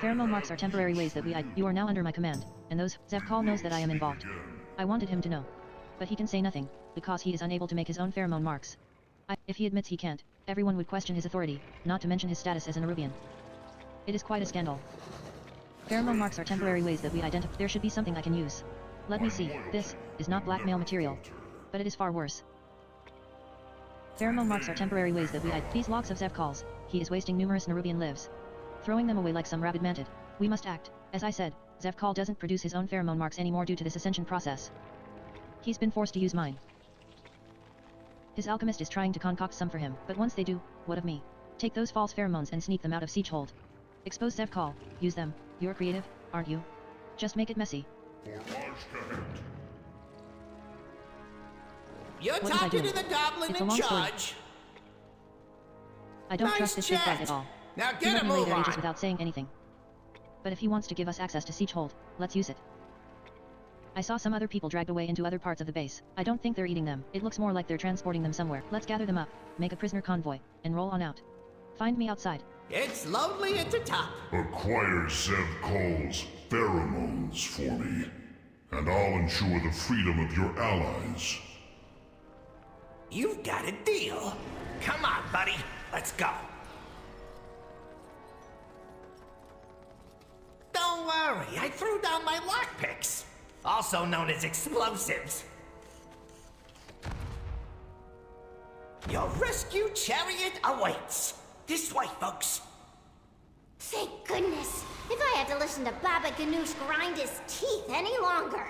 Pheromone marks are temporary ways that you are now under my command, and those Zevkal knows that I am involved. I wanted him to know. But he can say nothing, because he is unable to make his own pheromone marks. If he admits he can't, everyone would question his authority, not to mention his status as an Arubian. It is quite a scandal. Pheromone marks are temporary ways that we identify. There should be something I can use. Let me see. This is not blackmail material. But it is far worse. Pheromone marks are temporary ways that these logs of Zevkal's, he is wasting numerous Nerubian lives. Throwing them away like some rabid mantid. We must act. As I said, Zevkal doesn't produce his own pheromone marks anymore due to this ascension process. He's been forced to use mine. His alchemist is trying to concoct some for him, but once they do, what of me? Take those false pheromones and sneak them out of Siegehold. Expose Zevkal, use them. You're creative, aren't you? Just make it messy. You're talking to the goblin in charge. I don't trust this big guy at all. Now He get let a me lay move there on. ages without saying anything. But if he wants to give us access to Siegehold, let's use it. I saw some other people dragged away into other parts of the base. I don't think they're eating them. It looks more like they're transporting them somewhere. Let's gather them up, make a prisoner convoy, and roll on out. Find me outside. It's lonely at the top. Acquire Zevkal's pheromones for me, and I'll ensure the freedom of your allies. You've got a deal. Come on, buddy. Let's go. Don't worry, I threw down my lockpicks, also known as explosives. Your rescue chariot awaits. This way, folks. Thank goodness. If I had to listen to Baba Ganoush grind his teeth any longer.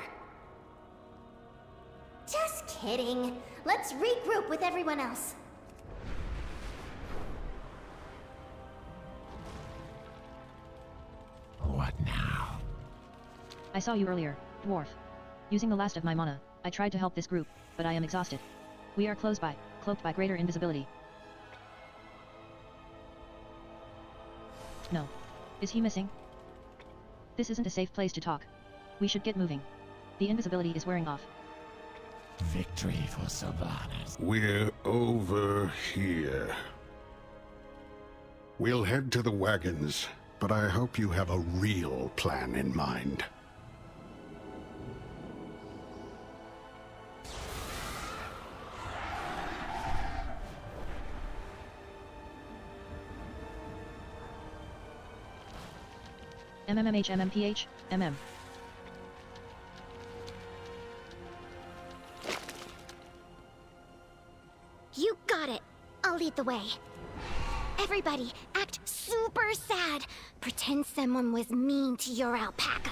Just kidding. Let's regroup with everyone else. What now? I saw you earlier, dwarf. Using the last of my mana, I tried to help this group, but I am exhausted. We are close by, cloaked by greater invisibility. No. Is he missing? This isn't a safe place to talk. We should get moving. The invisibility is wearing off. Victory for Sylvanas. We're over here. We'll head to the wagons, but I hope you have a real plan in mind. MMMH. You got it. I'll lead the way. Everybody, act super sad. Pretend someone was mean to your alpaca.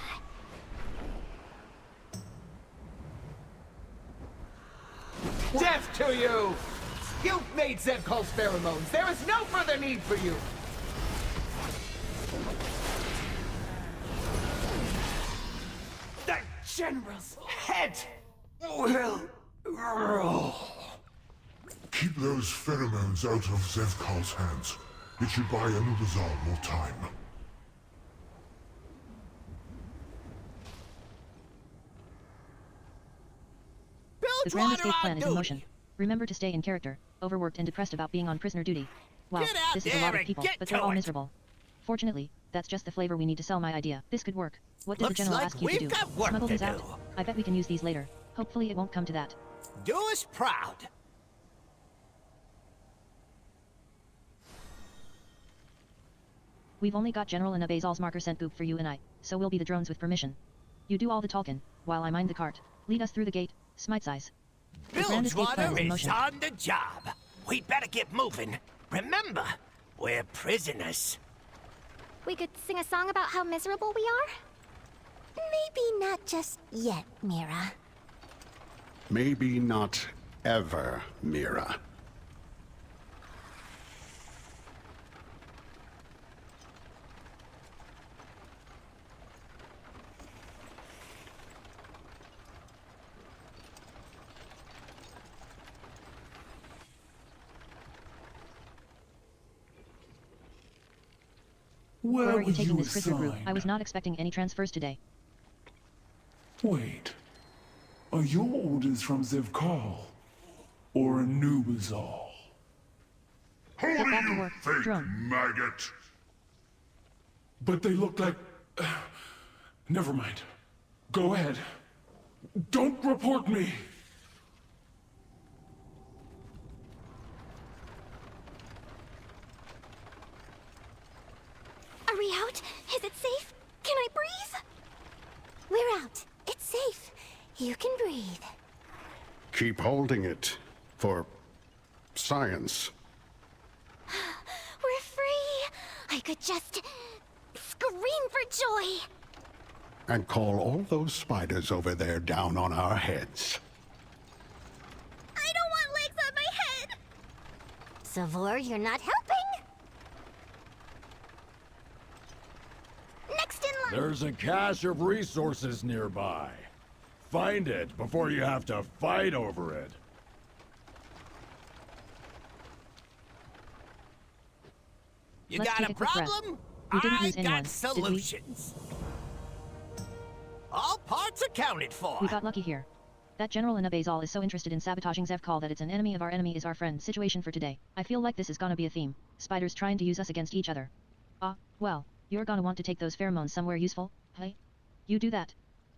Death to you! You've made Zevkal's pheromones. There is no further need for you. The General's head will roll. Keep those pheromones out of Zevkal's hands. It should buy Anub'azal more time. The grand escape plan is in motion. Remember to stay in character, overworked and depressed about being on prisoner duty. Wow, Get out this is a there lot of and people, get but they're to all it. miserable. Fortunately, that's just the flavor we need to sell my idea. This could work. What did the Looks general like ask you to do? we've got work Smuggle to these out? do. I bet we can use these later. Hopefully it won't come to that. Do us proud. We've only got General Anub'azal's marker sent goop for you and I, so we'll be the drones with permission. You do all the talking, while I mind the cart. Lead us through the gate, Smite size. The grand escape plan Bilgewater is in is motion. on the job. We better get moving. Remember, we're prisoners. We could sing a song about how miserable we are? Maybe not just yet, Mira. Maybe not ever, Mira. Where are you taking this prisoner group? I was not expecting any transfers today. Wait. Are your orders from Zevkal? Or Anub'azal? Who Get do back to you work, think, drone. maggot? but they look like... Never mind. Go ahead. Don't report me! Are we out? Is it safe? Can I breathe? We're out. It's safe. You can breathe. Keep holding it. For science. We're free! I could just scream for joy! And call all those spiders over there down on our heads. I don't want legs on my head! Savor, you're not helping? Next in line! There's a cache of resources nearby. Find it before you have to fight over it. You Let's got take a a quick breath. problem? We didn't I lose anyone, got did we? solutions. All parts accounted for. We got lucky here. That General Anabazal is so interested in sabotaging Zevkal that it's an enemy of our enemy is our friend situation for today. I feel like this is gonna be a theme. Spiders trying to use us against each other. Well, you're gonna want to take those pheromones somewhere useful, hey? You do that.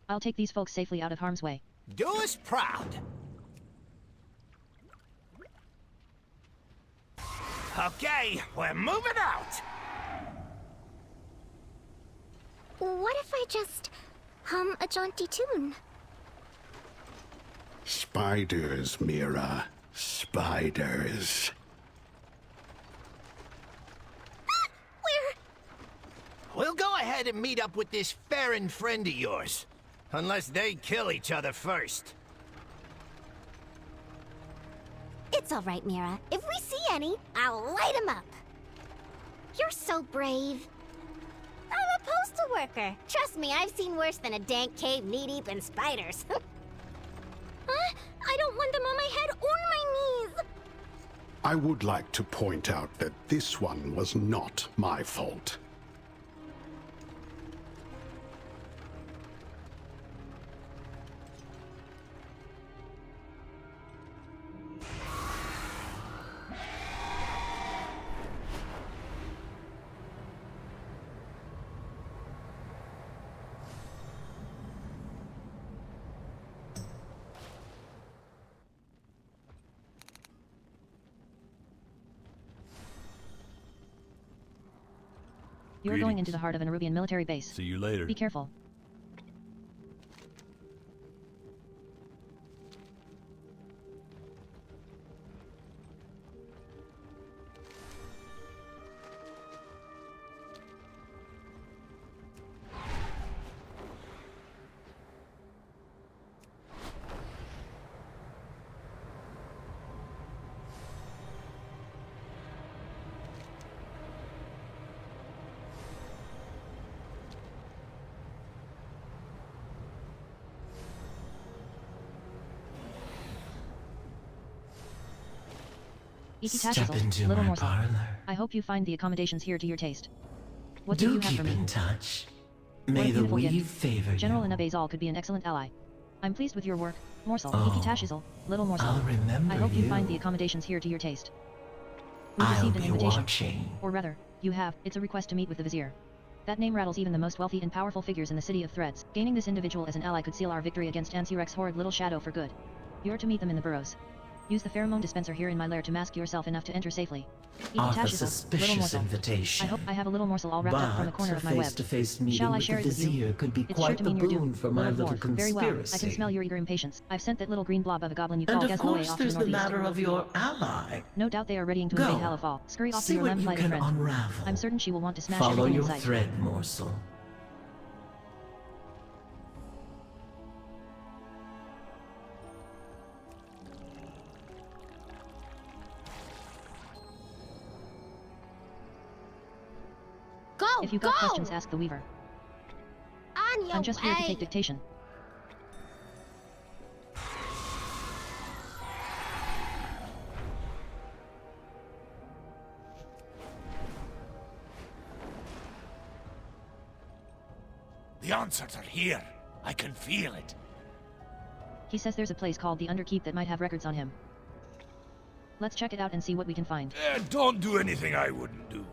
I'll take these folks safely out of harm's way. Do us proud. Okay, we're moving out. What if I just hum a jaunty tune? Spiders, Mira. Spiders. We'll go ahead and meet up with this Farron friend of yours. Unless they kill each other first. It's all right, Mira. If we see any, I'll light 'em up. You're so brave. I'm a postal worker. Trust me, I've seen worse than a dank cave knee-deep in spiders. Huh? I don't want them on my head or my knees. I would like to point out that this one was not my fault. You're going into the heart of an Arubian military base. See you later. Be careful. Step into little my morsel. parlor. I hope you find the accommodations here to your taste. What do Do you have keep for me? in touch. What a May the beautiful gift. weave favor General you. Anabazal could be an excellent ally. I'm pleased with your work, morsel. Oh, Iki Tashizel, little morsel. I'll remember I hope you you. find the accommodations here to your taste. We I'll received an be invitation. watching. Or rather, you have. It's a request to meet with the Vizier. That name rattles even the most wealthy and powerful figures in the City of Threads. Gaining this individual as an ally could seal our victory against Ansirek's horrid little shadow for good. You're to meet them in the burrows. Use the pheromone dispenser here in my lair to mask yourself enough to enter safely. Iki Off a Tashizel, little suspicious morsel. invitation. I hope I have a little morsel all wrapped up from the But corner a of my web. face-to-face meeting Shall I with share the it with you? Vizier could be It's quite sure to the mean you're boon due. for my Lord little Lord. Very well. conspiracy. I can smell your eager impatience. I've sent that little green blob of a goblin you call And of Gazloe course off to there's the the northeast. matter of your ally. No doubt they are readying to Go. invade Halifal. Scurry off to See your what you lamplighted can friend. unravel. I'm certain she will want to smash Follow everything in your sight. thread, morsel. Go, If you go! got questions, ask the Weaver. On your I'm just way! here to take dictation. The answers are here. I can feel it. He says there's a place called the Underkeep that might have records on him. Let's check it out and see what we can find. Don't do anything I wouldn't do.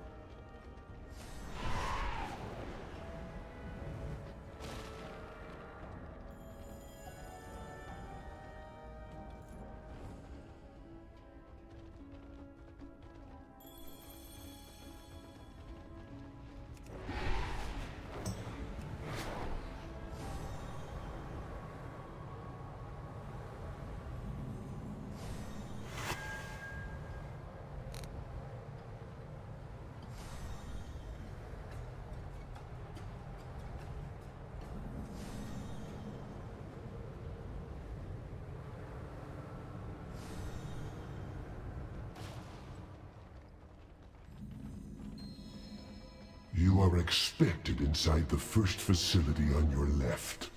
expected inside the first facility on your left.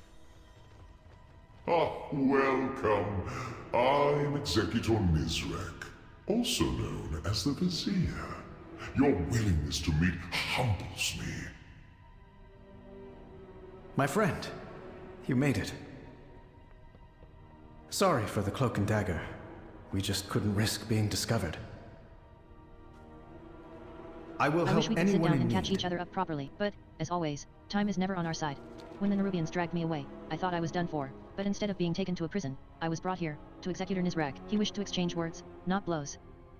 Ah, welcome. I'm Executor Nizrek, also known as the Vizier. Your willingness to meet humbles me. My friend, you made it. Sorry for the cloak and dagger. We just couldn't risk being discovered. I will help wish we could sit anyone down in and catch need. each other up properly, but, as always, time is never on our side. When the Nerubians dragged me away, I thought I was done for, but instead of being taken to a prison, I was brought here, to Executor Nizrak. He wished to exchange words, not blows.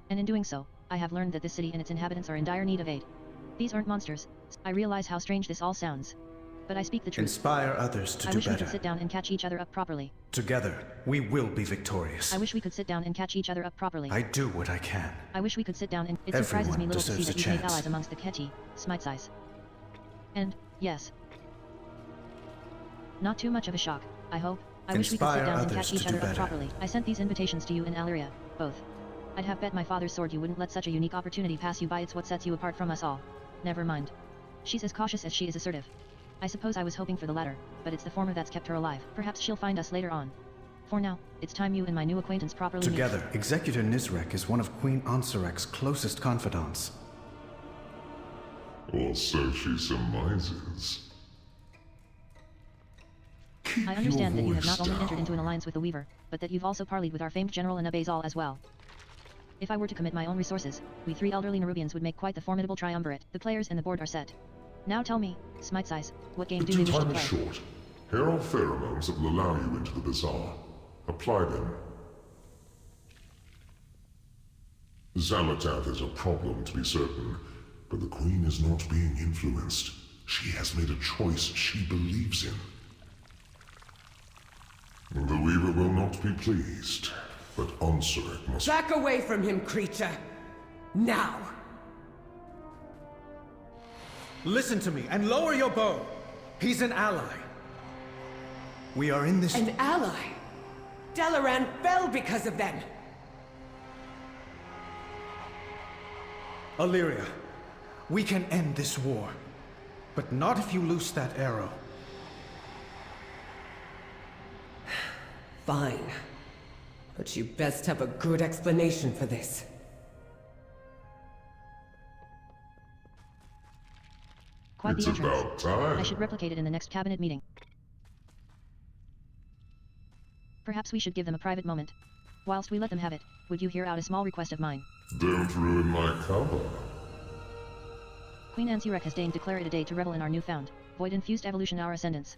And in doing so, I have learned that this city and its inhabitants are in dire need of aid. These aren't monsters. I realize how strange this all sounds. But I speak the truth. Inspire others to I do wish we better. could sit down and catch each other up properly. Together, we will be victorious. I wish we could sit down and catch each other up properly. I do what I can. I wish we could sit down and... It surprises me Everyone little to see deserves that a you've made chance. allies amongst the Keti, Smite's eyes. And, yes. Not too much of a shock, I hope. I wish we could sit Inspire down and others catch to each do other up better. properly. I sent these invitations to you in Illyria, both. I'd have bet my father's sword you wouldn't let such a unique opportunity pass you by. It's what sets you apart from us all. Never mind. She's as cautious as she is assertive. I suppose I was hoping for the latter, but it's the former that's kept her alive. Perhaps she'll find us later on. For now, it's time you and my new acquaintance properly meet. Together, Executor Nizrek is one of Queen Ansarek's closest confidants. Or so she surmises. Keep I understand that your you have voice not only entered down. into an alliance with the Weaver, but that you've also parleyed with our famed General Anabazal as well. If I were to commit my own resources, we three elderly Nerubians would make quite the formidable triumvirate. The players and the board are set. Now tell me, Smite's eyes, what game do Your we wish to time is play? short. Here are pheromones that will allow you into the bazaar. Apply them. Zalatath is a problem, to be certain, but the Queen is not being influenced. She has made a choice she believes in. The Weaver will not be pleased, but Ansarik must... Back away from him, creature! Now! Listen to me and lower your bow. He's an ally. We are in this... An ally? Dalaran fell because of them! Illyria, we can end this war. But not if you loose that arrow. Fine. But you best have a good explanation for this. Quite It's the entrance. about time. I should replicate it in the next cabinet meeting. Perhaps we should give them a private moment. Whilst we let them have it, would you hear out a small request of mine? Don't ruin my cover. Queen Ansirek has deigned declare it a day to revel in our newfound, void-infused evolution, our ascendance.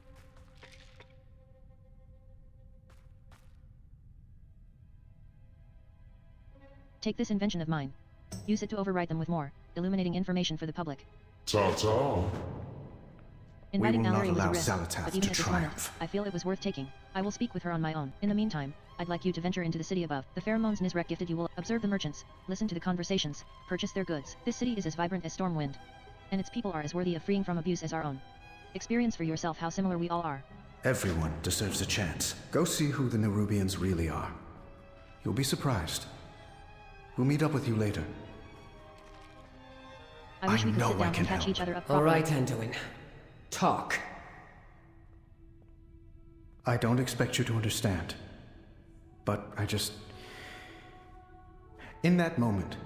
Take this invention of mine. Use it to overwrite them with more, illuminating information for the public. Ta-ta. Inviting will not Mallory was a allow risk, Zalatath but even to at this moment, triumph. I feel it was worth taking. I will speak with her on my own. In the meantime, I'd like you to venture into the city above. The pheromones Nizrek gifted you will observe the merchants, listen to the conversations, purchase their goods. This city is as vibrant as Stormwind, and its people are as worthy of freeing from abuse as our own. Experience for yourself how similar we all are. Everyone deserves a chance. Go see who the Nerubians really are. You'll be surprised. We'll meet up with you later. I wish we could know sit I down can and catch help. each other up All properly. right, Anduin. Talk. I don't expect you to understand. But I just... In that moment,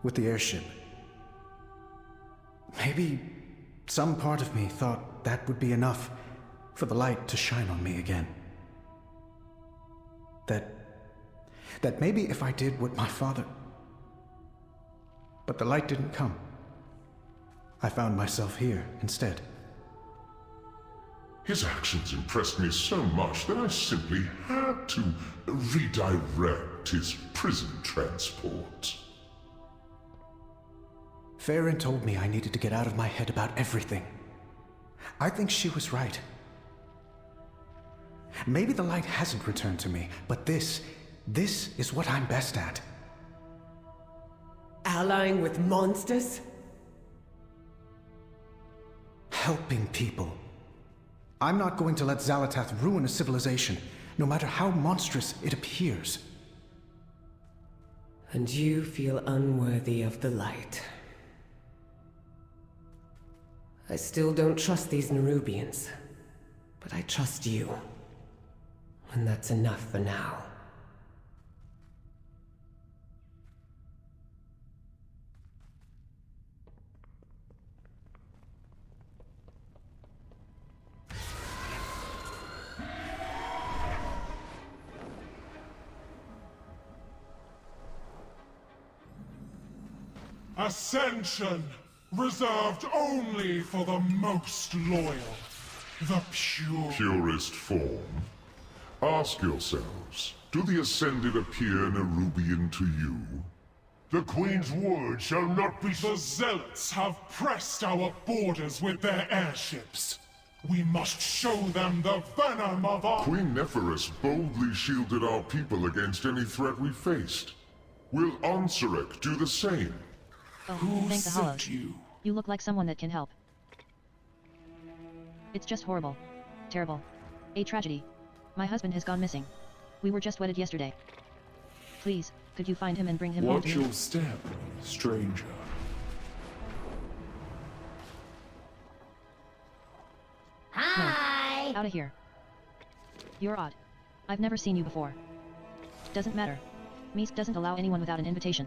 with the airship, maybe some part of me thought that would be enough for the light to shine on me again. That maybe if I did what my father... But the light didn't come. I found myself here instead. His actions impressed me so much that I simply had to redirect his prison transport. Farron told me I needed to get out of my head about everything. I think she was right. Maybe the light hasn't returned to me, but this is what I'm best at. Allying with monsters? Helping people. I'm not going to let Zalatath ruin a civilization, no matter how monstrous it appears. And you feel unworthy of the light. I still don't trust these Nerubians. But I trust you. And that's enough for now. Ascension, reserved only for the most loyal, the pure. Purest form. Ask yourselves, do the Ascended appear Nerubian to you? The Queen's word shall not be... The Zealots have pressed our borders with their airships. We must show them the venom of our... Queen Neferis boldly shielded our people against any threat we faced. Will Ansurek do the same? Oh, thank the Hollows. You look like someone that can help. It's just horrible. Terrible. A tragedy. My husband has gone missing. We were just wedded yesterday. Please, could you find him and bring him home to Watch me? your step, stranger. Hi! No. Out of here. You're odd. I've never seen you before. Doesn't matter. Meese doesn't allow anyone without an invitation.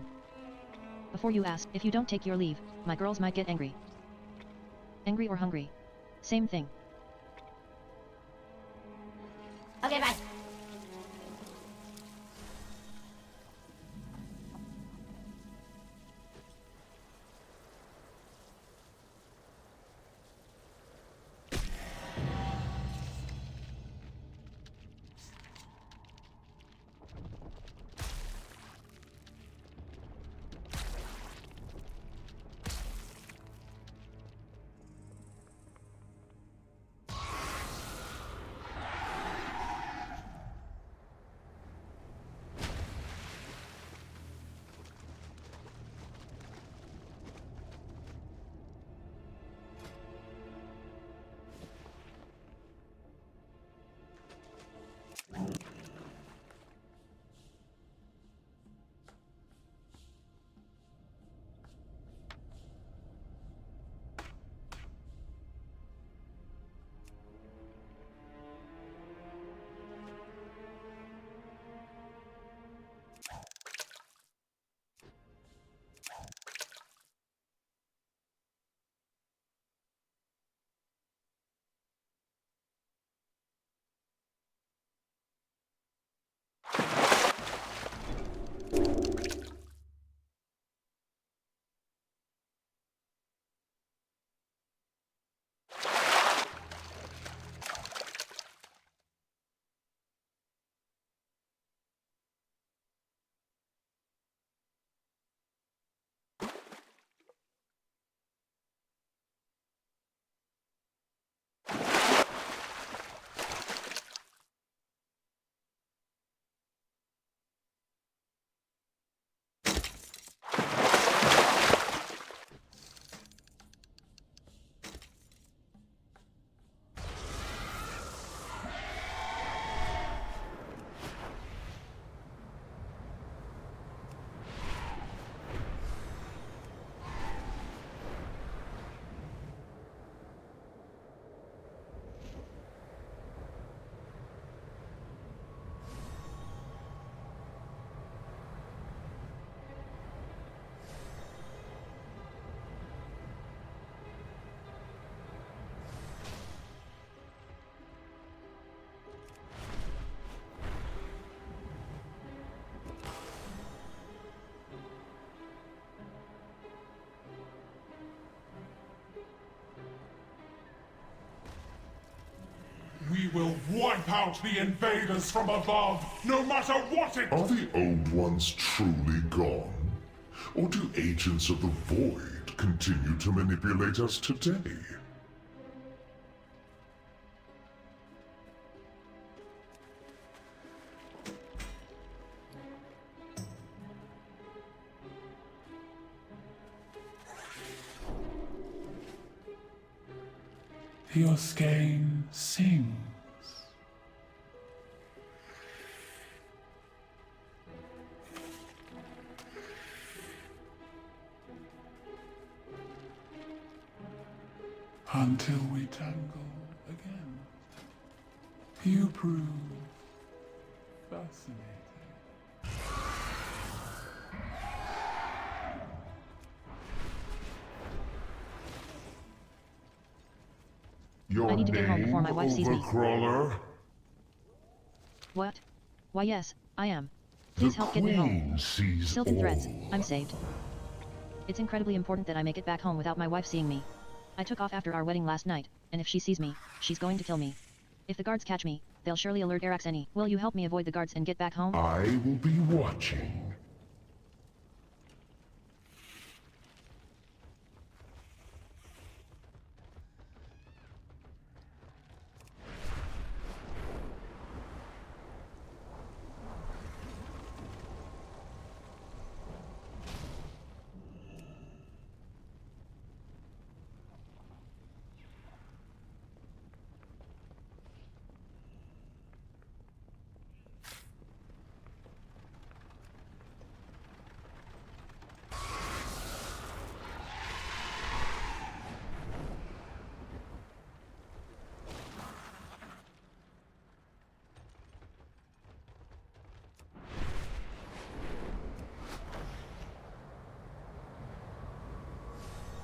Before you ask, if you don't take your leave, my girls might get angry. Angry or hungry. Same thing. Okay, bye. We will wipe out the invaders from above, no matter what it... Are the old ones truly gone? Or do agents of the Void continue to manipulate us today? Your skein sings. until we tangle again. You prove fascinating. Your I need to get home before my wife sees me. Overcrawler? What? Why yes, I am. Please help get me home. Sees Silken all. threads, I'm saved. It's incredibly important that I make it back home without my wife seeing me. I took off after our wedding last night, and if she sees me, she's going to kill me. If the guards catch me, they'll surely alert Araxeni. Will you help me avoid the guards and get back home? I will be watching.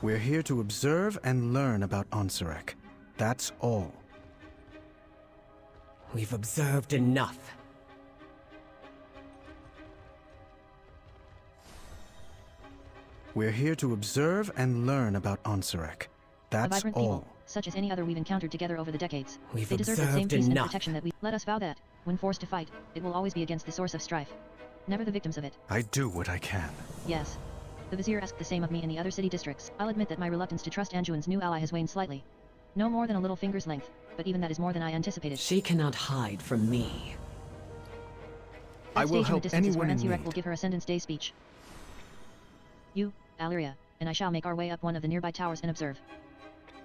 We're here to observe and learn about Ansurek. That's all. We've observed enough. We're here to observe and learn about Ansurek. A That's vibrant all. people, such as any other we've encountered together over the decades. We've They deserve the same observed peace and enough. protection that we. Let us vow that, when forced to fight, it will always be against the source of strife. Never the victims of it. I do what I can. Yes. The Vizier asked the same of me in the other city districts. I'll admit that my reluctance to trust Anjuan's new ally has waned slightly. No more than a little finger's length, but even that is more than I anticipated. She cannot hide from me. That I will stage in the help distance is anyone where in Ansurek need. will give her Ascendance Day speech. You, Alyria, and I shall make our way up one of the nearby towers and observe.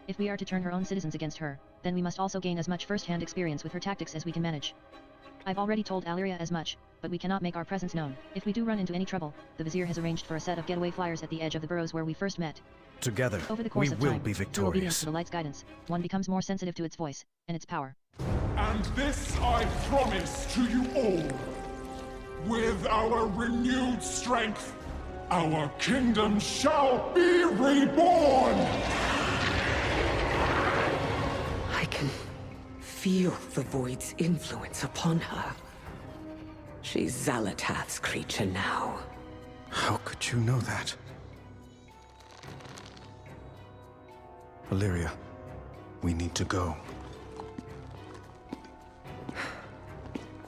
If we are to turn her own citizens against her, then we must also gain as much first-hand experience with her tactics as we can manage. I've already told Alyria as much, but we cannot make our presence known. If we do run into any trouble, the Vizier has arranged for a set of getaway flyers at the edge of the burrows where we first met. Together, Over the course we of will time, be through obedience victorious. to the light's guidance, one becomes more sensitive to its voice, and its power. And this I promise to you all. With our renewed strength, our kingdom shall be reborn! I can feel the Void's influence upon her. She's Zalatath's creature now. How could you know that? Valyria, we need to go.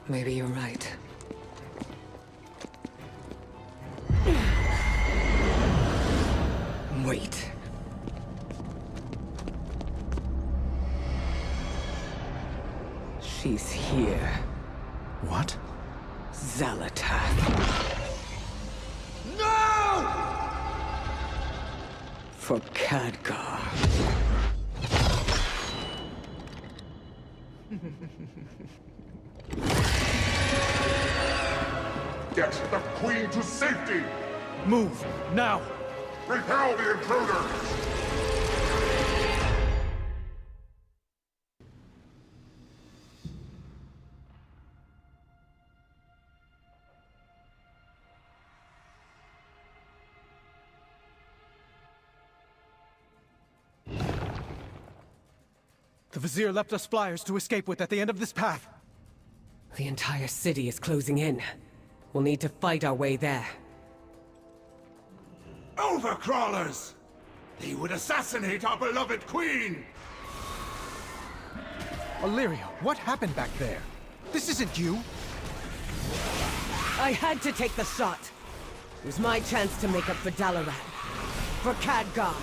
Maybe you're right. Wait. She's here. What? Zalatath. No! For Khadgar. Get the Queen to safety! Move, now! Repel the intruders! The Vizier left us flyers to escape with at the end of this path. The entire city is closing in. We'll need to fight our way there. Overcrawlers! They would assassinate our beloved queen! Valyria, what happened back there? This isn't you. I had to take the shot. It was my chance to make up for Dalaran. For Khadgar.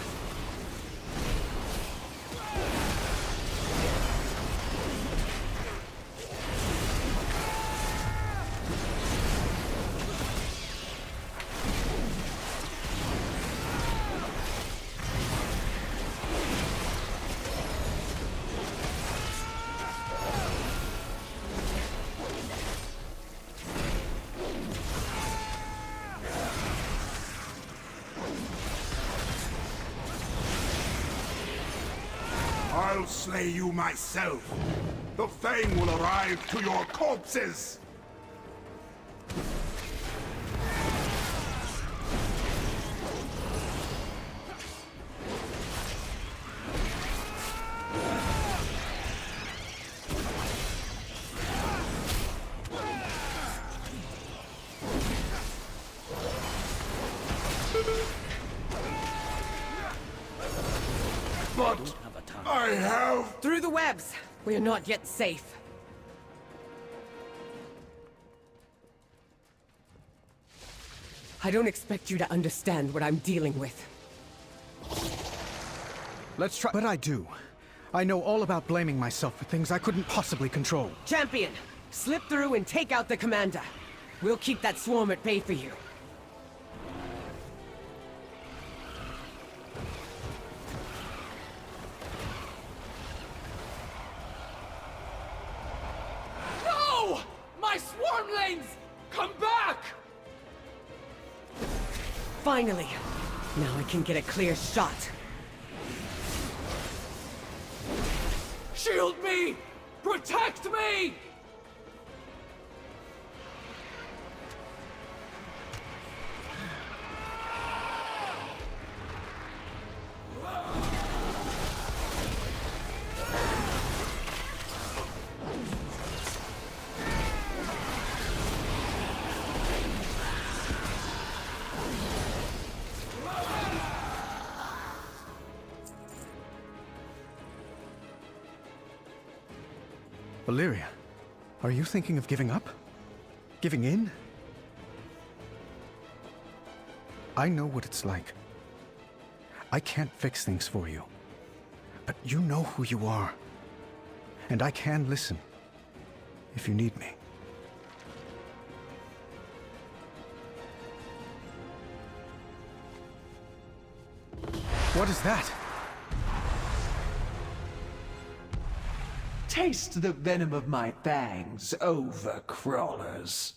I'll slay you myself. The Fang will arrive to your corpses. But I have... Through the webs! We are not yet safe. I don't expect you to understand what I'm dealing with. Let's try. But I do. I know all about blaming myself for things I couldn't possibly control. Champion! Slip through and take out the commander. We'll keep that swarm at bay for you. No! My swarmlings! Come back! Finally! Now I can get a clear shot. Shield me! Protect me! Valeria, are you thinking of giving up? Giving in? I know what it's like. I can't fix things for you. But you know who you are. And I can listen. If you need me. What is that? Taste the venom of my fangs, overcrawlers.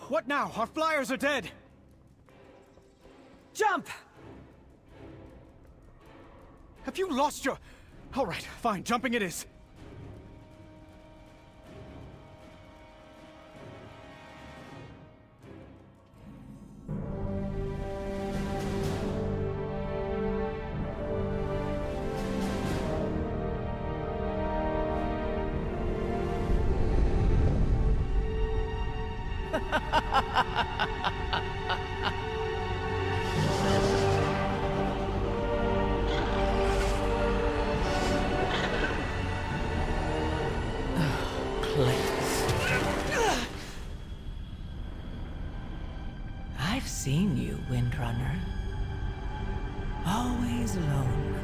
What now? Our flyers are dead! Jump! Have you lost your... All right, fine, jumping it is. I've seen you, Windrunner. Always alone.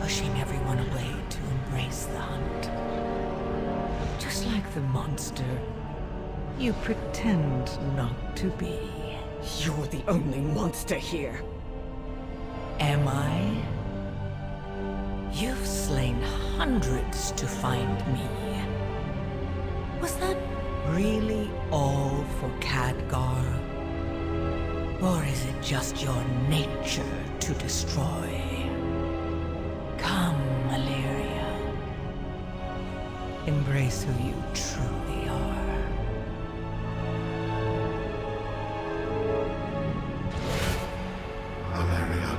Pushing everyone away to embrace the hunt. Just like the monster you pretend not to be. You're the only monster here. Am I? You've slain hundreds to find me. Was that really all for Khadgar? Or is it just your nature to destroy? Come, Valeria. Embrace who you truly are.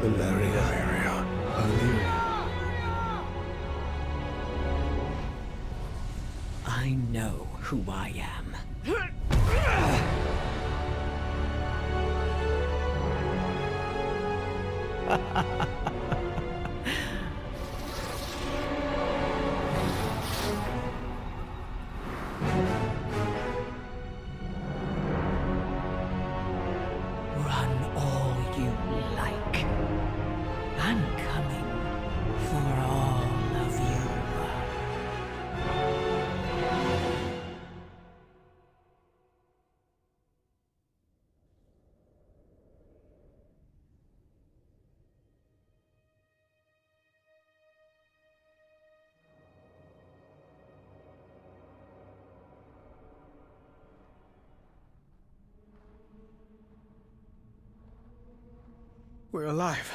Valeria. I know who I am. Run all you like. I'm coming for all of you. We're alive.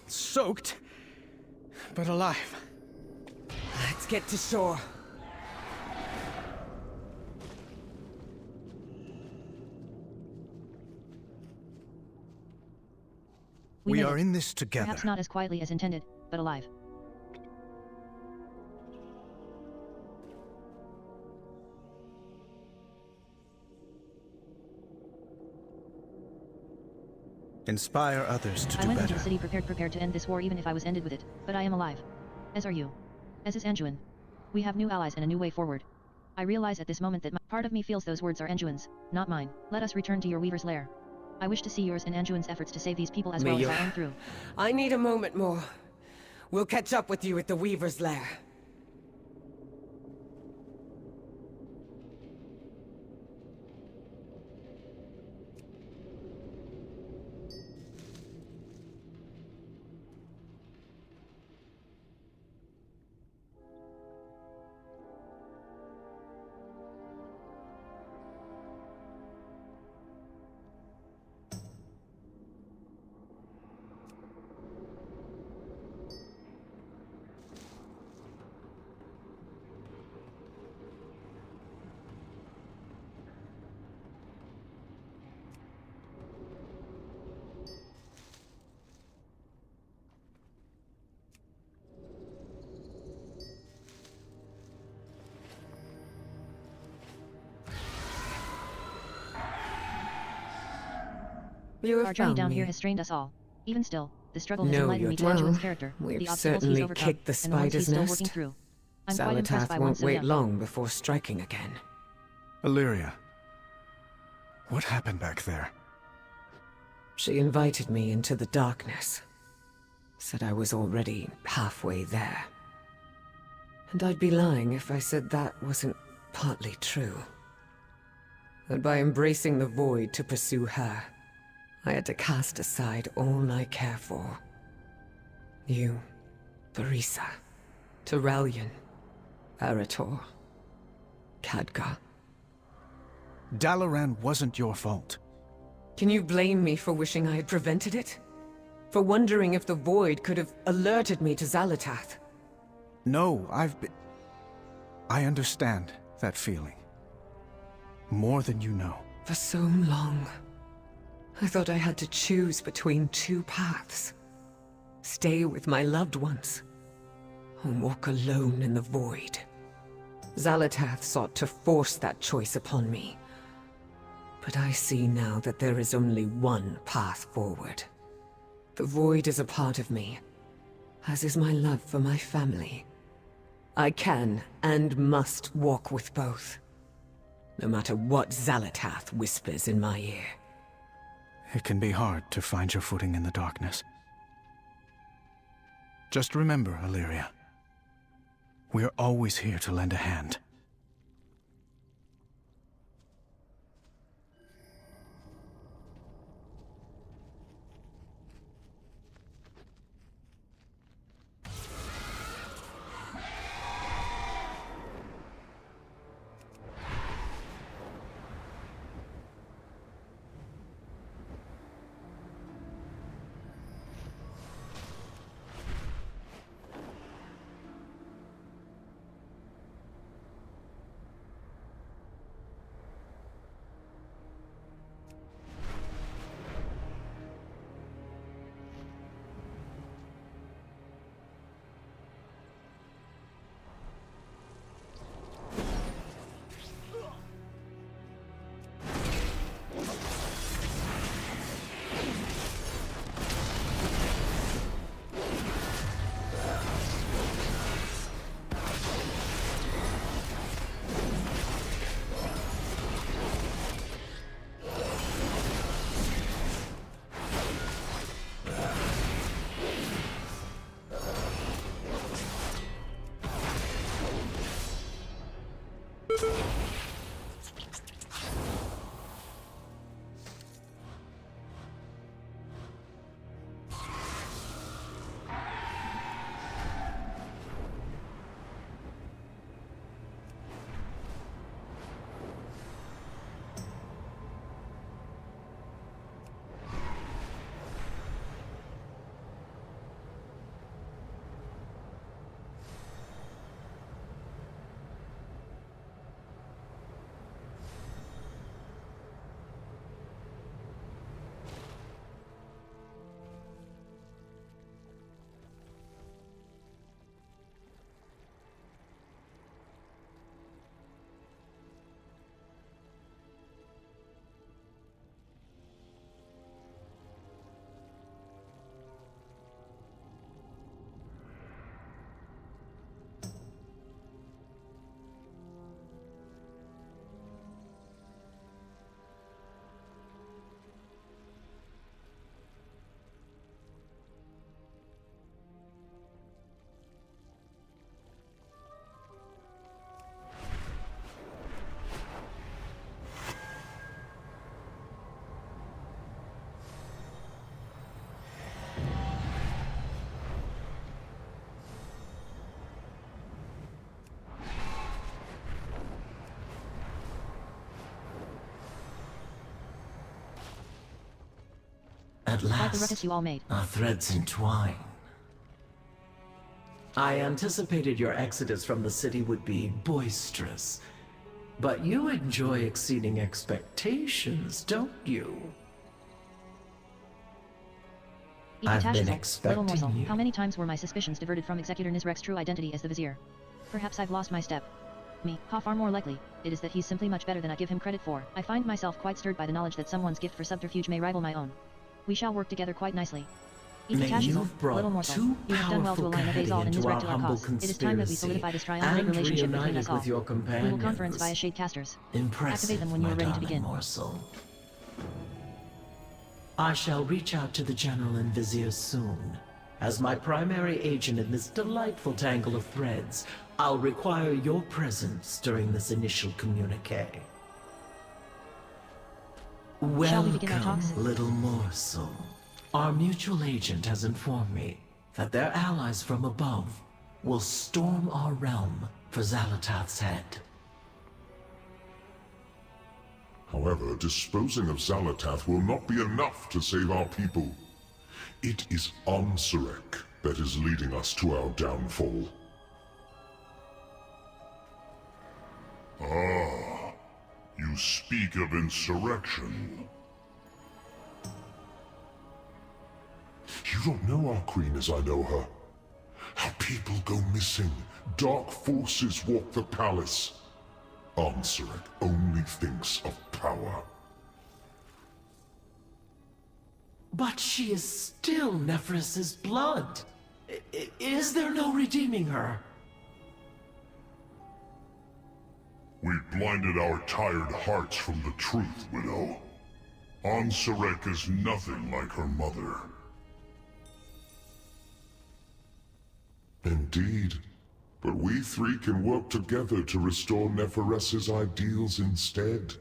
Soaked, but alive. Let's get to shore. We made are it. in this together. Perhaps not as quietly as intended, but alive. Inspire others to do I went better. into the city prepared to end this war even if I was ended with it, but I am alive. As are you. As is Anduin. We have new allies and a new way forward. I realize at this moment that part of me feels those words are Anduin's, not mine. Let us return to your Weaver's lair. I wish to see yours and Anduin's efforts to save these people as well as our own through. I need a moment more. We'll catch up with you at the Weaver's lair. Our journey down here has strained us all. Even still, the struggle has No, enlightened me to you're Anduin's wrong. character, We've the obstacles he's certainly overcome, kicked the and the ones he's spider's still nest. working through. I'm quite impressed by Zalatath one won't so wait young. long before striking again. Illyria, what happened back there? She invited me into the darkness. Said I was already halfway there. And I'd be lying if I said that wasn't partly true. That by embracing the void to pursue her, I had to cast aside all I care for. You, Barisa, Turalyon, Arator, Khadgar. Dalaran wasn't your fault. Can you blame me for wishing I had prevented it? For wondering if the void could have alerted me to Zalatath? No, I understand that feeling. More than you know. For so long, I thought I had to choose between two paths. Stay with my loved ones, or walk alone in the void. Zalatath sought to force that choice upon me. But I see now that there is only one path forward. The void is a part of me, as is my love for my family. I can and must walk with both, no matter what Zalatath whispers in my ear. It can be hard to find your footing in the darkness. Just remember, Illyria, we're always here to lend a hand. At despite the ruckus last, you all made. our threads entwine. I anticipated your exodus from the city would be boisterous, but you enjoy exceeding expectations, don't you? I've been Little expecting morsel. you. How many times were my suspicions diverted from Executor Nizrek's true identity as the Vizier? Perhaps I've lost my step. Far more likely, it is that he's simply much better than I give him credit for. I find myself quite stirred by the knowledge that someone's gift for subterfuge may rival my own. We shall work together quite nicely. You've brought two you have done well to powerful align Azal and into our Nizrek to our humble cause. It is time that we conspiracy solidify this triumvirate and relationship between us reunited all. with your We will conference via companions. Shadecasters. Impressive, Activate them when you my are ready to darling begin. morsel. I shall reach out to the General and Vizier soon. As my primary agent in this delightful tangle of threads, I'll require your presence during this initial communique. Shall we begin our Welcome, talks? little morsel. Our mutual agent has informed me that their allies from above will storm our realm for Xalatath's head. However, disposing of Xalatath will not be enough to save our people. It is Ansarek that is leading us to our downfall. Ah, you speak of insurrection. You don't know our queen as I know her. Our people go missing. Dark forces walk the palace. Ansarek only thinks of power. But she is still Nephris's blood. Is there no redeeming her? We blinded our tired hearts from the truth, Widow. Ansarek is nothing like her mother. Indeed. But we three can work together to restore Neferes's ideals instead.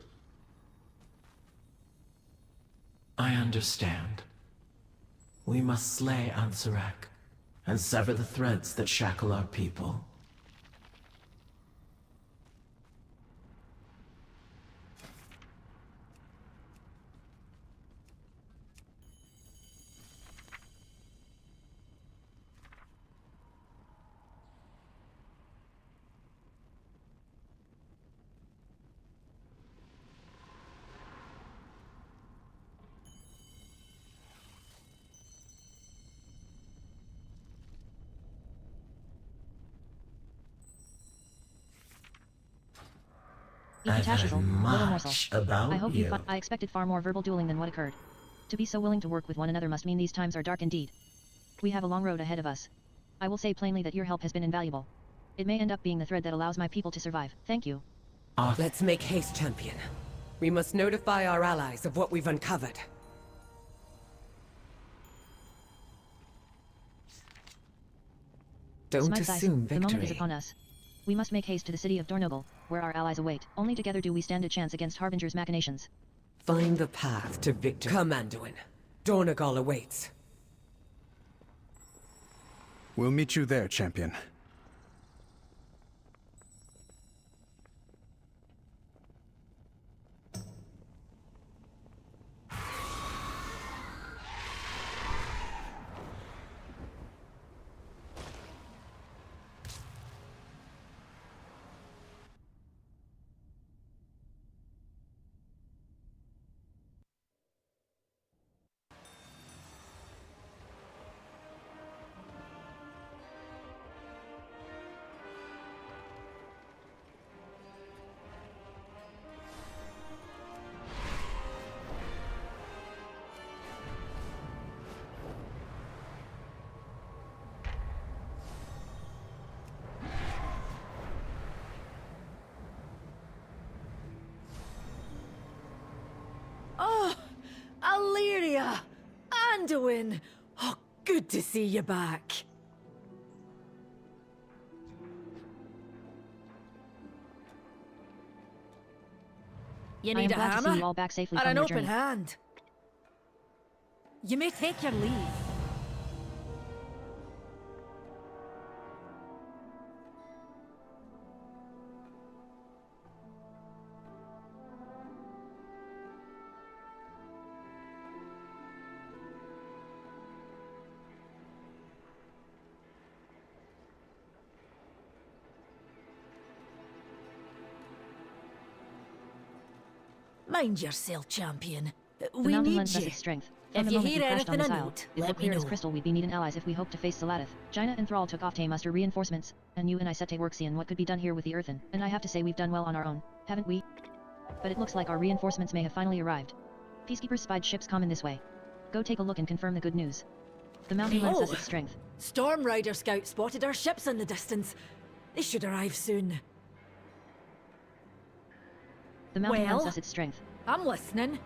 I understand. We must slay Ansarek and sever the threads that shackle our people. Little morsel. Much about I hope you. I expected far more verbal dueling than what occurred. To be so willing to work with one another must mean these times are dark indeed. We have a long road ahead of us. I will say plainly that your help has been invaluable. It may end up being the thread that allows my people to survive. Thank you. Let's make haste, champion. We must notify our allies of what we've uncovered. Don't Smite's eyes, assume the moment is victory. upon us. We must make haste to the city of Dornogal, where our allies await. Only together do we stand a chance against Harbinger's machinations. Find the path to victory. Come, Anduin. Dornogal awaits. We'll meet you there, champion. Oh, Illyria! Anduin! Oh, good to see you back. You I need am a glad to see hammer? you all back safely Or from an your open journey. hand? You may take your leave. Mind yourself, champion. The We mountain need lends us you. its strength. If From the you moment hear we crashed on anything this of isle, note, it let looked me clear know. as crystal we'd be needing allies if we hope to face Zalath. Jaina and Thrall took off to muster reinforcements, and you and I set to work seeing what could be done here with the earthen, and I have to say we've done well on our own, haven't we? But it looks like our reinforcements may have finally arrived. Peacekeepers spied ships common this way. Go take a look and confirm the good news. The mountain lends us its strength. Storm Rider Scout spotted our ships in the distance. They should arrive soon. The mountain Well? lends us its strength. I'm listening.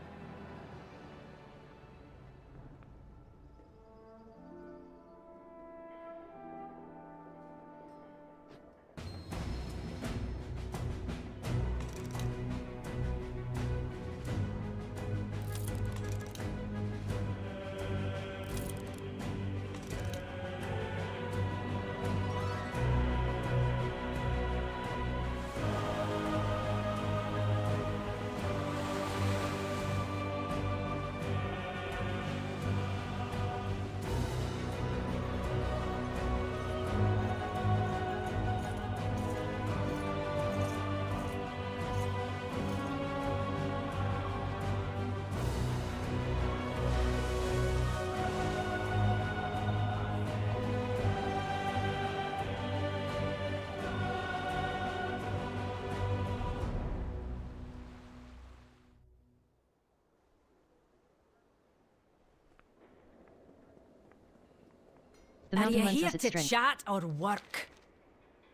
The Are mountain you lends here us its to strength. chat or work?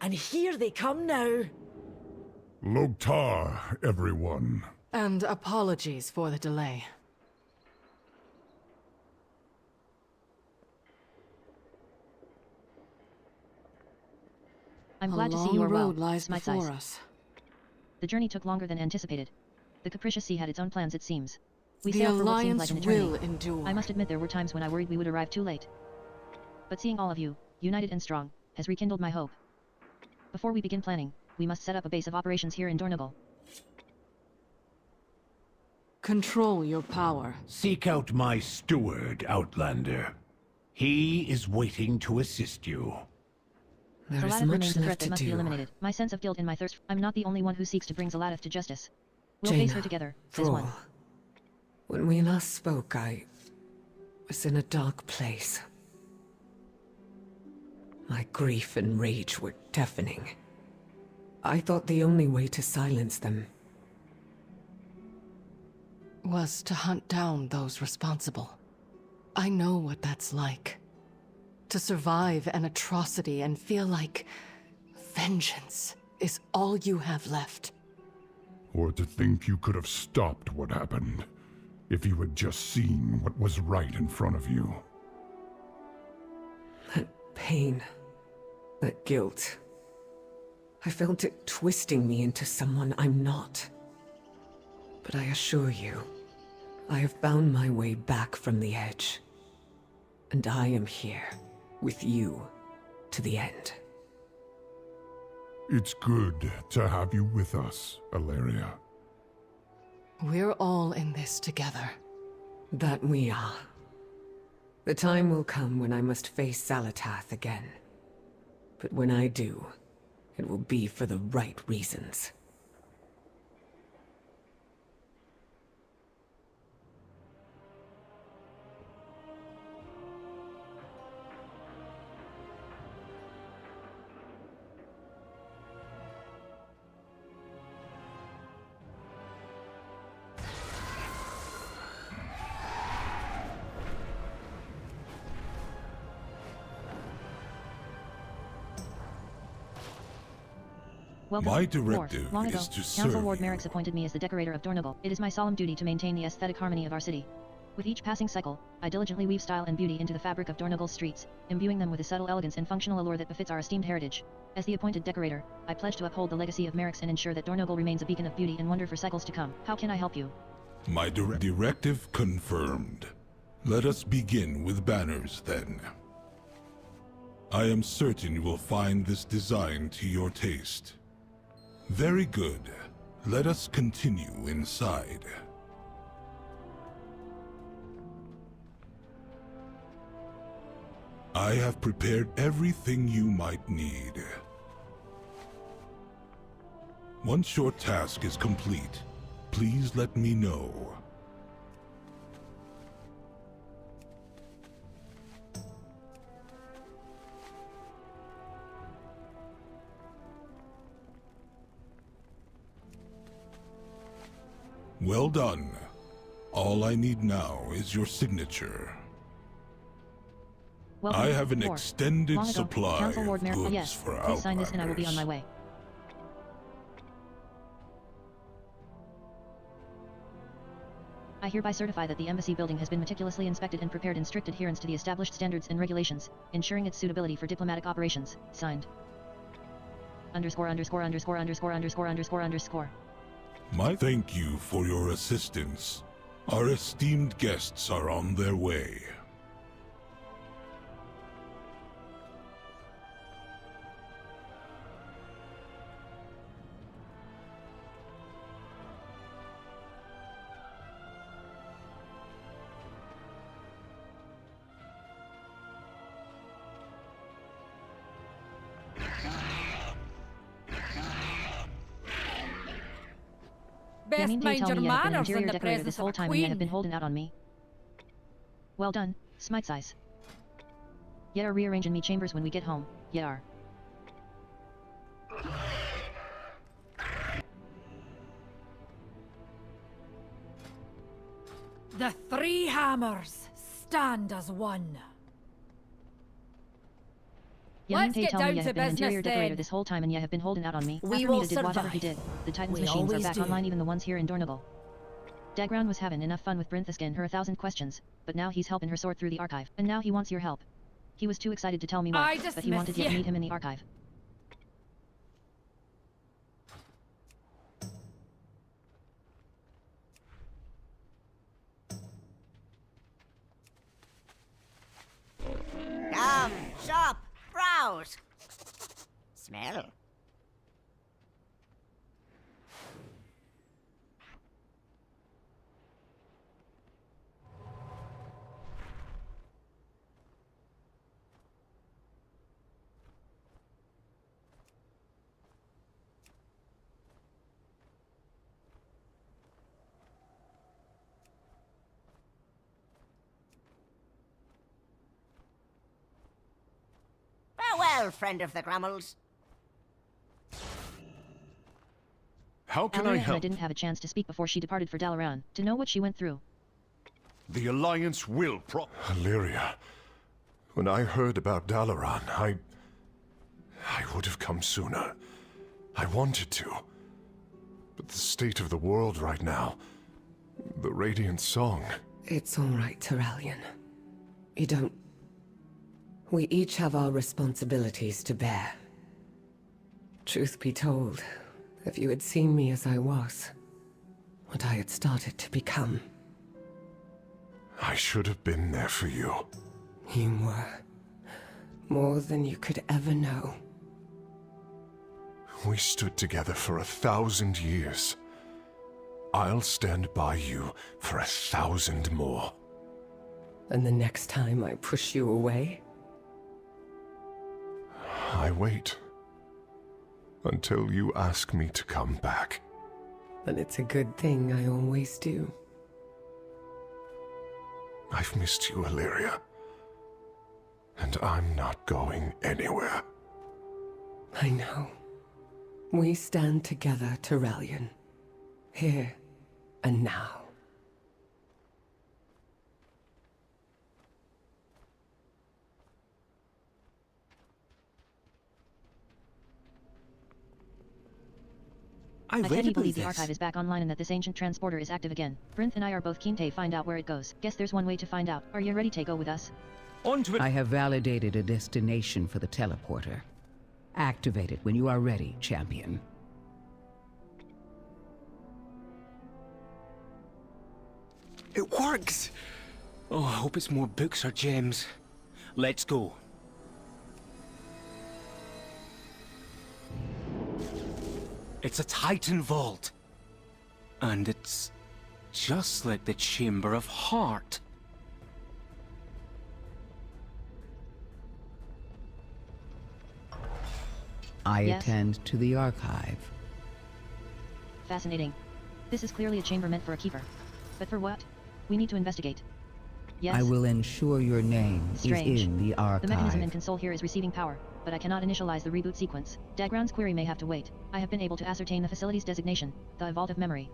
And here they come now. Logtar, everyone. And apologies for the delay. I'm glad to see A you are long well, road lies Smite's before eyes. us. The journey took longer than anticipated. The capricious sea had its own plans, it seems. We The sailed for what seemed Alliance like an eternity. will endure. I must admit there were times when I worried we would arrive too late. But seeing all of you, united and strong, has rekindled my hope. Before we begin planning, we must set up a base of operations here in Dornogal. Control your power. Seek out my steward, Outlander. He is waiting to assist you. There is Zalath much remains a threat left that to must be do. eliminated. My sense of guilt and my thirst. I'm not the only one who seeks to bring Zalath to justice. We'll face her Jaina, together, as one. Thrall. When we last spoke, I was in a dark place. My grief and rage were deafening. I thought the only way to silence them Was to hunt down those responsible. I know what that's like. To survive an atrocity and feel like vengeance is all you have left. Or to think you could have stopped what happened, if you had just seen what was right in front of you. That pain, that guilt. I felt it twisting me into someone I'm not. But I assure you, I have found my way back from the edge. And I am here, with you, to the end. It's good to have you with us, Alaria. We're all in this together. That we are. The time will come when I must face Xalatath again. But when I do, it will be for the right reasons. Welcome, My Dwarf. directive Long ago, is to Council serve Ward you. Merrick's appointed me as the decorator of Dornogal. It is my solemn duty to maintain the aesthetic harmony of our city. With each passing cycle, I diligently weave style and beauty into the fabric of Dornogal's streets, imbuing them with a subtle elegance and functional allure that befits our esteemed heritage. As the appointed decorator, I pledge to uphold the legacy of Merrick's and ensure that Dornogal remains a beacon of beauty and wonder for cycles to come. How can I help you? My directive confirmed. Let us begin with banners, then. I am certain you will find this design to your taste. Very good. Let us continue inside. I have prepared everything you might need. Once your task is complete, please let me know. Well done. All I need now is your signature. Welcome, I have an War. extended Long ago, supply Council Ward of Mayor. goods Yes, for please sign this and I will be on Outlanders. my way. I hereby certify that the embassy building has been meticulously inspected and prepared in strict adherence to the established standards and regulations, ensuring its suitability for diplomatic operations. Signed. ___________________________________________________________________________________ Thank you for your assistance. Our esteemed guests are on their way. Best Yamin Tay mind tell your me you have been manners interior in the decorator this presence of whole a time and you have been queen. holding out on me. Well done, Smite Size. Yet are rearranging me chambers when we get home, yet are. The three hammers stand as one. Yamin Let's Tay get tell me down you to have been an interior business decorator then. this whole time and you have been holding out on me. We After will Mina did whatever he survive. did, the Titan's We machines are always back do. online, even the ones here in Dornagal. Dagron was having enough fun with Brinthuskin her 1,000 questions, but now he's helping her sort through the archive, and now he wants your help. He was too excited to tell me I what, but he dismiss wanted you to you. meet him in the archive. Come, shop, browse. Smell. Farewell, friend of the Grummels. How can Alia I and I help? didn't have a chance to speak before she departed for Dalaran, to know what she went through. The Alliance will Illyria, when I heard about Dalaran, I would have come sooner. I wanted to. But the state of the world right now, the Radiant Song. It's all right, Terralion. You don't... We each have our responsibilities to bear. Truth be told, if you had seen me as I was, what I had started to become... I should have been there for you. You were. More than you could ever know. We stood together for 1,000 years. I'll stand by you for 1,000 more. And the next time I push you away? I wait. Until you ask me to come back. Then it's a good thing I always do. I've missed you, Illyria. And I'm not going anywhere. I know. We stand together, Terralion. Here and now. I can't believe the archive is back online and that this ancient transporter is active again. Brinth and I are both keen to find out where it goes. Guess there's one way to find out. Are you ready to go with us? I have validated a destination for the teleporter. Activate it when you are ready, champion. It works! Oh, I hope it's more books or gems. Let's go. It's a Titan vault. And it's just like the Chamber of Heart. I Yes? attend to the archive. Fascinating. This is clearly a chamber meant for a keeper. But for what? We need to investigate. Yes? I will ensure your name Strange. is in the archive. The mechanism in console here is receiving power, but I cannot initialize the reboot sequence. Dagran's query may have to wait. I have been able to ascertain the facility's designation, the Vault of Memory.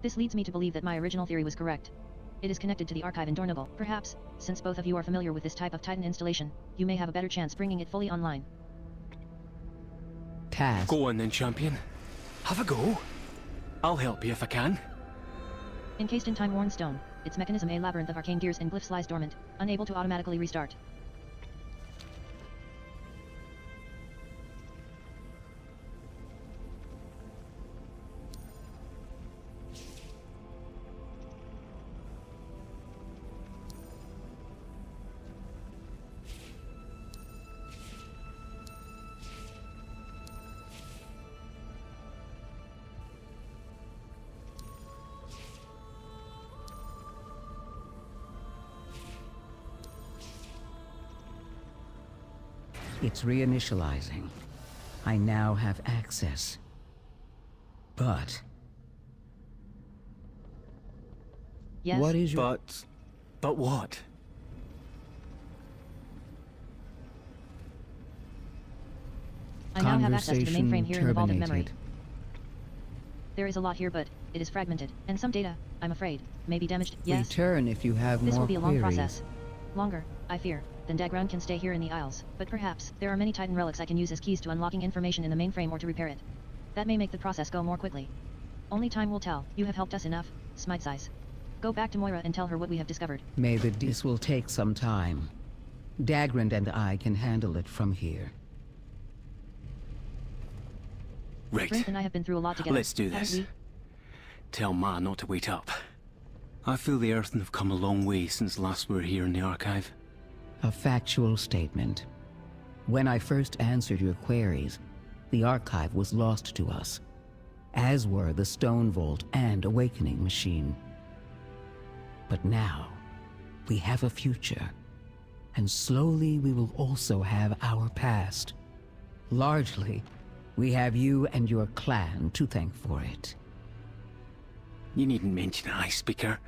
This leads me to believe that my original theory was correct. It is connected to the archive in Dornoble. Perhaps, since both of you are familiar with this type of Titan installation, you may have a better chance bringing it fully online. Task. Go on then, champion. Have a go. I'll help you if I can. Encased in time-worn stone, its mechanism a labyrinth of arcane gears and glyphs lies dormant, unable to automatically restart. It's reinitializing. I now have access. But... Yes? What is your... But what? I now have access to the mainframe here in the Vault of Memory. Terminated. There is a lot here, but it is fragmented, and some data, I'm afraid, may be damaged. Yes? Return if you have This more will be a long queries. process. Longer, I fear, than Dagran can stay here in the Isles, but perhaps there are many Titan relics I can use as keys to unlocking information in the mainframe or to repair it. That may make the process go more quickly. Only time will tell. You have helped us enough, Smite's Eyes. Go back to Moira and tell her what we have discovered. This will take some time. Dagran and I can handle it from here. Right. Brent and I have been through a lot together. Let's do haven't this. we? Tell Ma not to wait up. I feel the Earthen have come a long way since last we were here in the archive. A factual statement. When I first answered your queries, the archive was lost to us, as were the Stone Vault and Awakening Machine. But now, we have a future, and slowly we will also have our past. Largely, we have you and your clan to thank for it. You needn't mention it, Ice Speaker.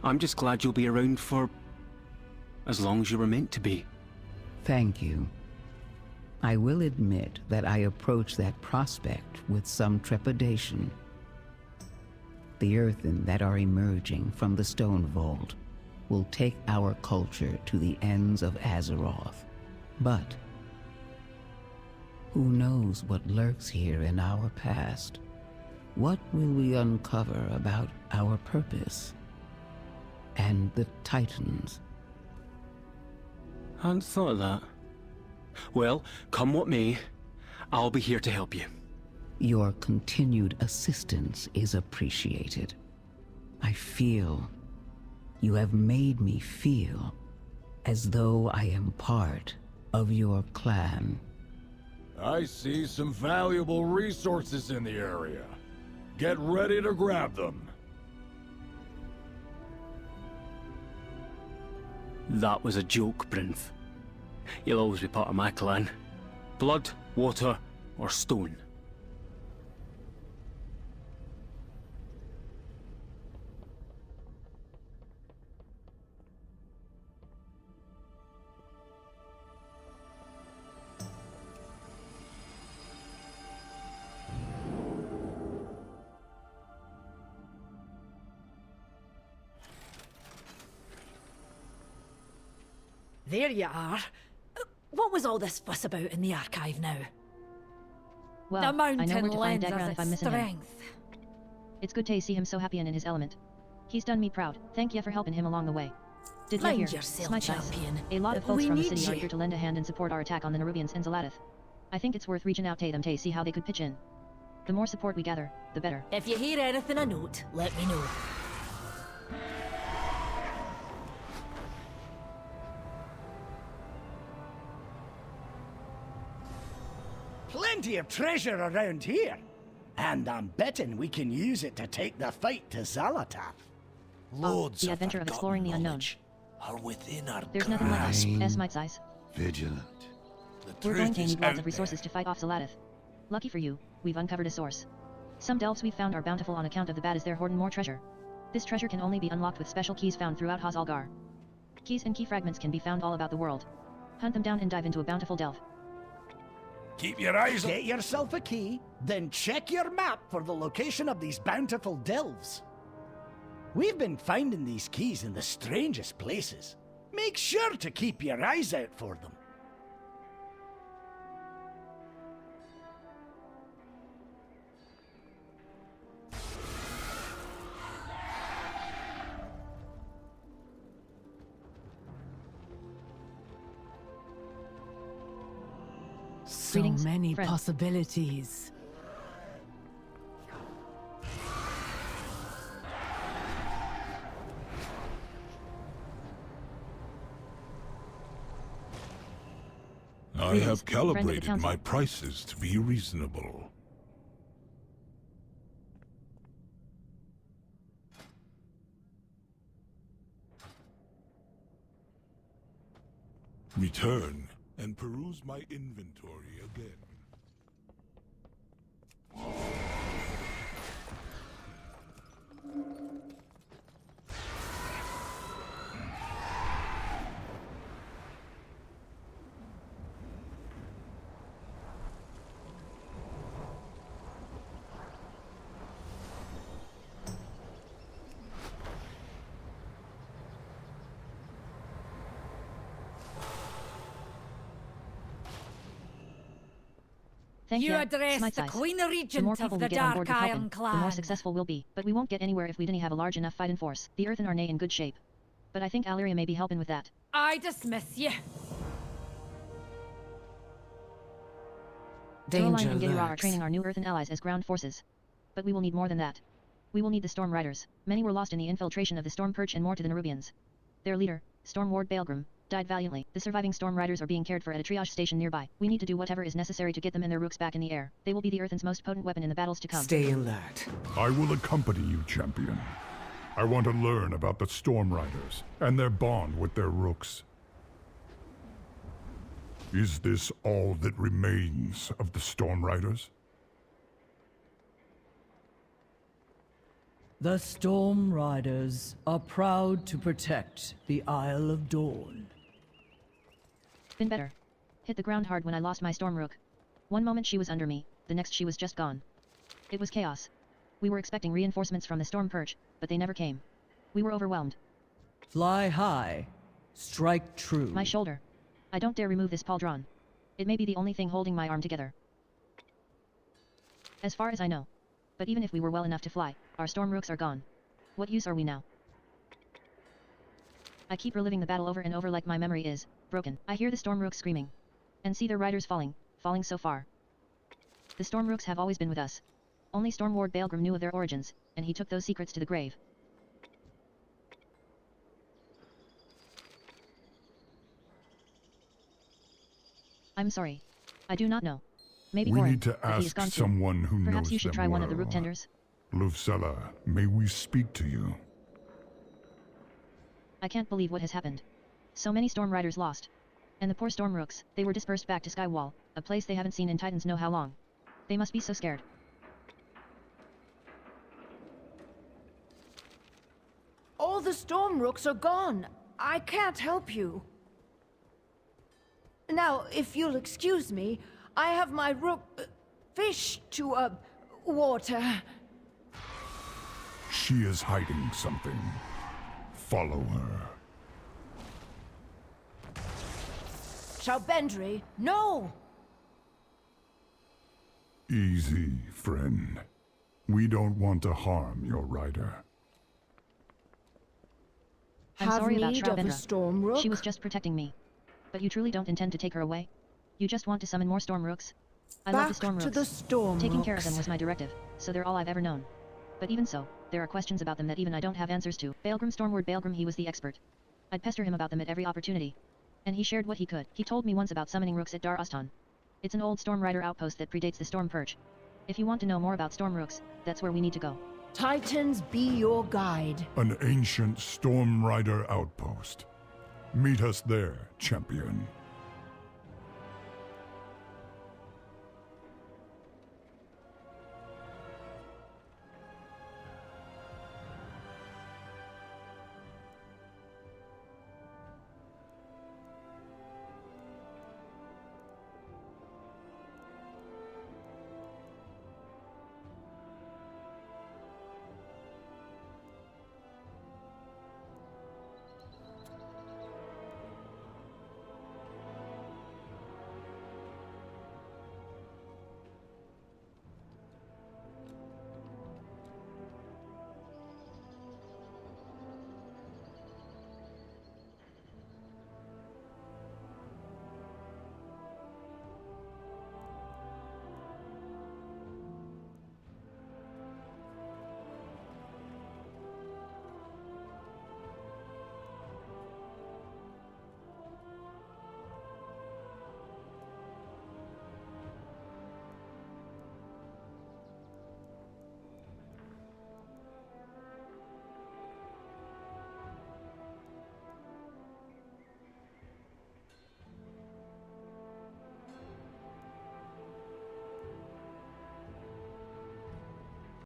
I'm just glad you'll be around for... as long as you were meant to be. Thank you. I will admit that I approach that prospect with some trepidation. The Earthen that are emerging from the Stone Vault will take our culture to the ends of Azeroth. But who knows what lurks here in our past? What will we uncover about our purpose? And the Titans? I hadn't thought of that. Well, come what may, I'll be here to help you. Your continued assistance is appreciated. I feel... you have made me feel as though I am part of your clan. I see some valuable resources in the area. Get ready to grab them. That was a joke, Brinth. You'll always be part of my clan. Blood, water, or stone. There you are. What was all this fuss about in the archive now? Well, the I know mountain where to find lends Dagran us if I'm its missing him. strength. It's good to see him so happy and in his element. He's done me proud. Thank you for helping him along the way. Did you Mind hear? yourself, Smite Eyes. champion. A lot of folks We from the need city are you. here to lend a hand and support our attack on the Nerubians and Zalath. I think it's worth reaching out to them to see how they could pitch in. The more support we gather, the better. If you hear anything of note, let me know. Plenty of treasure around here. And I'm betting we can use it to take the fight to Zalatath. The adventure of exploring the unknown. Are within our There's nothing like us, as Smite's Eyes. Vigilant. We're going to need lots of resources to fight off Zalath. Lucky for you, we've uncovered a source. Some delves we've found are bountiful on account of the bad as they're hoarding more treasure. This treasure can only be unlocked with special keys found throughout Hazalgar. Keys and key fragments can be found all about the world. Hunt them down and dive into a bountiful delve. Keep your eyes on... Get yourself a key, then check your map for the location of these bountiful delves. We've been finding these keys in the strangest places. Make sure to keep your eyes out for them. So many possibilities. I have calibrated my prices to be reasonable. Return and peruse my inventory again. Thank you you, address Smite the Size. Queen The more Regent people of we the get on Dark board with helping, Iron the more Clan. successful we'll be. But we won't get anywhere if we didn't have a large enough fighting force. The Earthen are nay in good shape. But I think Alyria may be helping with that. I dismiss you. Caroline and Geira are training our new Earthen allies as ground forces. But we will need more than that. We will need the Storm Riders. Many were lost in the infiltration of the Storm Perch and more to the Nerubians. Their leader, Storm Ward Baelgrim, died valiantly. The surviving Storm Riders are being cared for at a triage station nearby. We need to do whatever is necessary to get them and their rooks back in the air. They will be the Earthen's most potent weapon in the battles to come. Stay alert. I will accompany you, champion. I want to learn about the Storm Riders and their bond with their rooks. Is this all that remains of the Storm Riders? The Storm Riders are proud to protect the Isle of Dawn. Been better. Hit the ground hard when I lost my Storm Rook. One moment she was under me, the next she was just gone. It was chaos. We were expecting reinforcements from the Storm Perch, but they never came. We were overwhelmed. Fly high. Strike true. My shoulder. I don't dare remove this pauldron. It may be the only thing holding my arm together. As far as I know. But even if we were well enough to fly, our Storm Rooks are gone. What use are we now? I keep reliving the battle over and over like my memory is broken. I hear the Storm Rooks screaming. And see their riders falling so far. The Storm Rooks have always been with us. Only Storm Ward Baelgrim knew of their origins, and he took those secrets to the grave. I'm sorry. I do not know. Maybe we Warren, need to but he is ask gone too. someone who Perhaps knows you should them try one of the well. rook tenders. Luvsela, may we speak to you? I can't believe what has happened. So many Storm Riders lost. And the poor Storm Rooks, they were dispersed back to Skywall, a place they haven't seen in Titans know how long. They must be so scared. All the Storm Rooks are gone. I can't help you. Now, if you'll excuse me, I have my rook... fish to, water. She is hiding something. Follow her. Shaubendry, no! Easy, friend. We don't want to harm your rider. I'm Have sorry about need of a Shroudbendra. Storm Rook? She was just protecting me. But you truly don't intend to take her away? You just want to summon more Storm Rooks? I love the Back Storm to Rooks. the Storm Taking care of Rooks. them was my directive, so they're all I've ever known. But even so, there are questions about them that even I don't have answers to. Baelgrim Stormward Baelgrim, he was the expert. I'd pester him about them at every opportunity. And he shared what he could. He told me once about summoning Rooks at Dar Ostan. It's an old Storm Rider outpost that predates the Storm Perch. If you want to know more about Storm Rooks, that's where we need to go. Titans be your guide. An ancient Storm Rider outpost. Meet us there, champion.